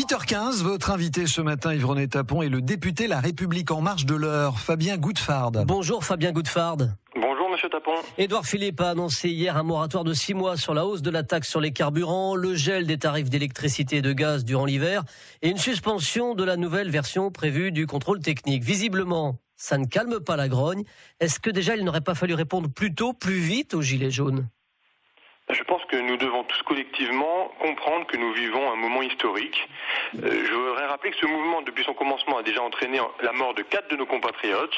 8h15, votre invité ce matin, Yves-René Tapon, est le député La République En Marche de l'Eure, Fabien Goudefard. Bonjour Fabien Goudefard. Bonjour Monsieur Tapon. Édouard Philippe a annoncé hier un moratoire de 6 mois sur la hausse de la taxe sur les carburants, le gel des tarifs d'électricité et de gaz durant l'hiver et une suspension de la nouvelle version prévue du contrôle technique. Visiblement, ça ne calme pas la grogne. Est-ce que déjà il n'aurait pas fallu répondre plus tôt, plus vite aux gilets jaunes ? Je pense que nous devons tous collectivement comprendre que nous vivons un moment historique. Je voudrais rappeler que ce mouvement, depuis son commencement, a déjà entraîné la mort de 4 de nos compatriotes.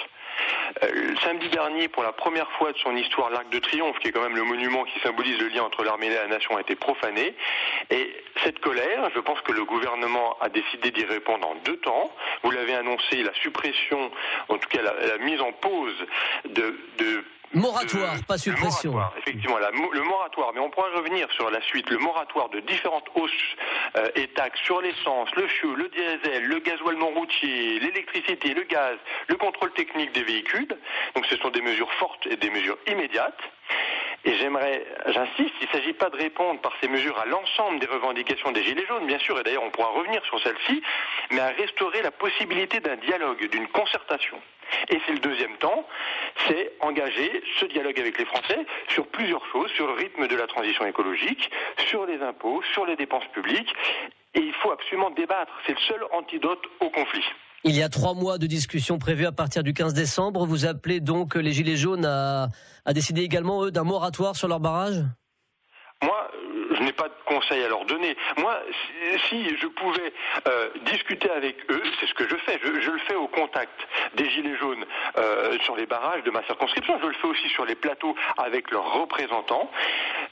Samedi dernier, pour la première fois de son histoire, l'Arc de Triomphe, qui est quand même le monument qui symbolise le lien entre l'armée et la nation, a été profané. Et cette colère, je pense que le gouvernement a décidé d'y répondre en 2 temps. Vous l'avez annoncé, la suppression, en tout cas la mise en pause moratoire, pas suppression. Le moratoire, effectivement, le moratoire, mais on pourra revenir sur la suite, le moratoire de différentes hausses et taxes sur l'essence, le fioul, le diesel, le gasoil non routier, l'électricité, le gaz, le contrôle technique des véhicules. Donc ce sont des mesures fortes et des mesures immédiates. Et j'insiste, il ne s'agit pas de répondre par ces mesures à l'ensemble des revendications des Gilets jaunes, bien sûr, et d'ailleurs on pourra revenir sur celle-ci, mais à restaurer la possibilité d'un dialogue, d'une concertation. Et c'est le deuxième temps, c'est engager ce dialogue avec les Français sur plusieurs choses, sur le rythme de la transition écologique, sur les impôts, sur les dépenses publiques, et il faut absolument débattre, c'est le seul antidote au conflit. Il y a 3 mois de discussions prévues à partir du 15 décembre. Vous appelez donc les Gilets jaunes à décider également, eux, d'un moratoire sur leur barrage ? Moi, je n'ai pas de conseils à leur donner. Moi, si je pouvais discuter avec eux, c'est ce que je fais. Je le fais au contact des Gilets jaunes sur les barrages de ma circonscription. Je le fais aussi sur les plateaux avec leurs représentants.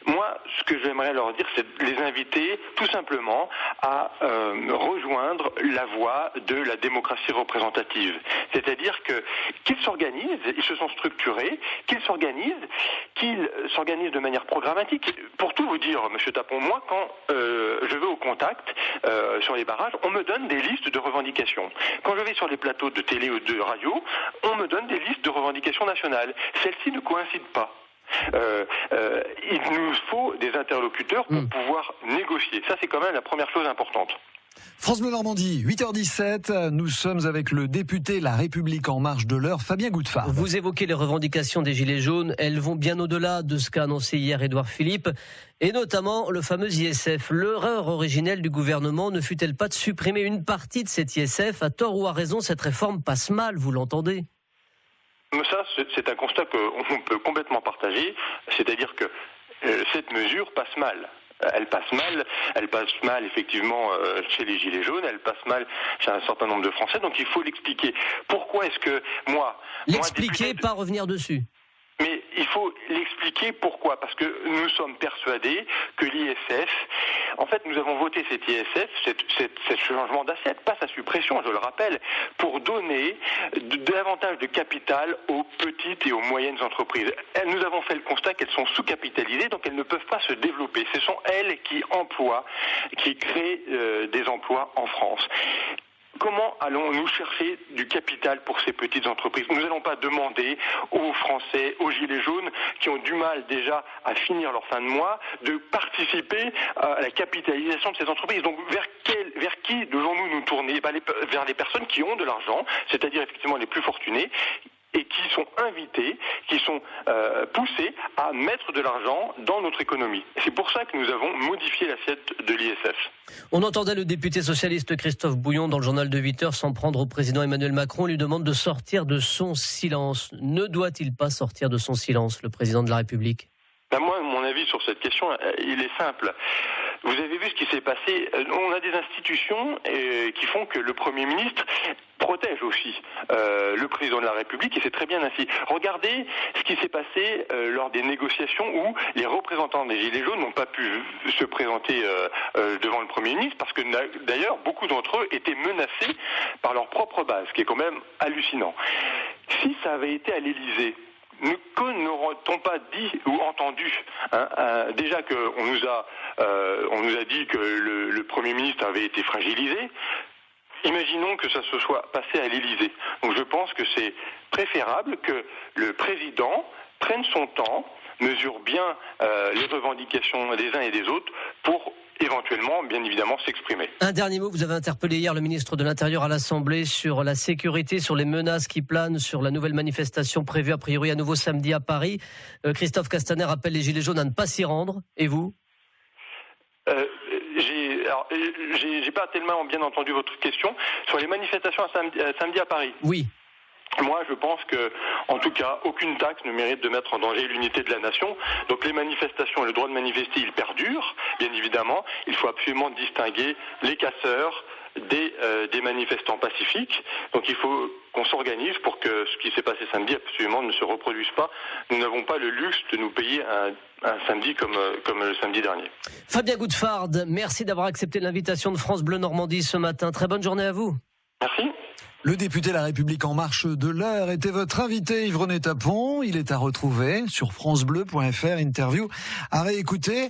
Moi, ce que j'aimerais leur dire, c'est de les inviter tout simplement à rejoindre la voie de la démocratie représentative. C'est-à-dire qu'ils s'organisent, ils se sont structurés, qu'ils s'organisent de manière programmatique. Pour tout vous dire, Monsieur Tapon, moi, quand je vais au contact sur les barrages, on me donne des listes de revendications. Quand je vais sur les plateaux de télé ou de radio, on me donne des listes de revendications nationales. Celles-ci ne coïncident pas. Il nous faut des interlocuteurs pour pouvoir négocier. Ça, c'est quand même la première chose importante. France Bleu Normandie, 8h17, nous sommes avec le député La République En Marche de l'Eure, Fabien Goudefard. Vous évoquez les revendications des Gilets jaunes, elles vont bien au-delà de ce qu'a annoncé hier Édouard Philippe, et notamment le fameux ISF. L'erreur originelle du gouvernement ne fut-elle pas de supprimer une partie de cet ISF ? À tort ou à raison, cette réforme passe mal, vous l'entendez ? Ça, c'est un constat qu'on peut complètement partager, c'est-à-dire que cette mesure passe mal. Elle passe mal effectivement chez les Gilets jaunes, elle passe mal chez un certain nombre de Français, donc il faut l'expliquer. Pourquoi est-ce que L'expliquer, pas revenir dessus. Mais il faut l'expliquer pourquoi, parce que nous sommes persuadés que l'ISF, en fait nous avons voté cet ISF, ce changement d'assiette, pas sa suppression, je le rappelle, pour donner davantage de capital aux petites et aux moyennes entreprises. Nous avons fait le constat qu'elles sont sous-capitalisées, donc elles ne peuvent pas se développer. Ce sont elles qui créent des emplois en France. Comment allons-nous chercher du capital pour ces petites entreprises ? Nous n'allons pas demander aux Français, aux Gilets jaunes, qui ont du mal déjà à finir leur fin de mois, de participer à la capitalisation de ces entreprises. Donc vers qui devons-nous nous tourner ? Vers les personnes qui ont de l'argent, c'est-à-dire effectivement les plus fortunés, et qui sont invités, qui sont poussés à mettre de l'argent dans notre économie. C'est pour ça que nous avons modifié l'assiette de l'ISF. On entendait le député socialiste Christophe Bouillon dans le journal de 8h s'en prendre au président Emmanuel Macron. On lui demande de sortir de son silence. Ne doit-il pas sortir de son silence, le président de la République ? Moi, mon avis sur cette question, il est simple. Vous avez vu ce qui s'est passé. On a des institutions qui font que le Premier ministre protège aussi le président de la République, et c'est très bien ainsi. Regardez ce qui s'est passé lors des négociations où les représentants des Gilets jaunes n'ont pas pu se présenter devant le Premier ministre, parce que d'ailleurs beaucoup d'entre eux étaient menacés par leur propre base, ce qui est quand même hallucinant. Si ça avait été à l'Élysée, n'aurait-on pas dit ou entendu déjà qu'on nous a dit que le Premier ministre avait été fragilisé. Imaginons que ça se soit passé à l'Élysée. Donc je pense que c'est préférable que le président prenne son temps, mesure bien les revendications des uns et des autres pour éventuellement, bien évidemment, s'exprimer. Un dernier mot, vous avez interpellé hier le ministre de l'Intérieur à l'Assemblée sur la sécurité, sur les menaces qui planent sur la nouvelle manifestation prévue a priori à nouveau samedi à Paris. Christophe Castaner appelle les Gilets jaunes à ne pas s'y rendre. Et vous ? J'ai pas tellement bien entendu votre question sur les manifestations samedi à Paris. Oui. Moi, je pense que, en tout cas, aucune taxe ne mérite de mettre en danger l'unité de la nation. Donc, les manifestations et le droit de manifester, ils perdurent, bien évidemment. Il faut absolument distinguer les casseurs des manifestants pacifiques. Donc, il faut qu'on s'organise pour que ce qui s'est passé samedi absolument ne se reproduise pas. Nous n'avons pas le luxe de nous payer un samedi comme le samedi dernier. Fabien Goutfard, merci d'avoir accepté l'invitation de France Bleu Normandie ce matin. Très bonne journée à vous. Merci. Le député La République En Marche de l'Eure était votre invité, Yves-René Tapon. Il est à retrouver sur francebleu.fr, interview à réécouter.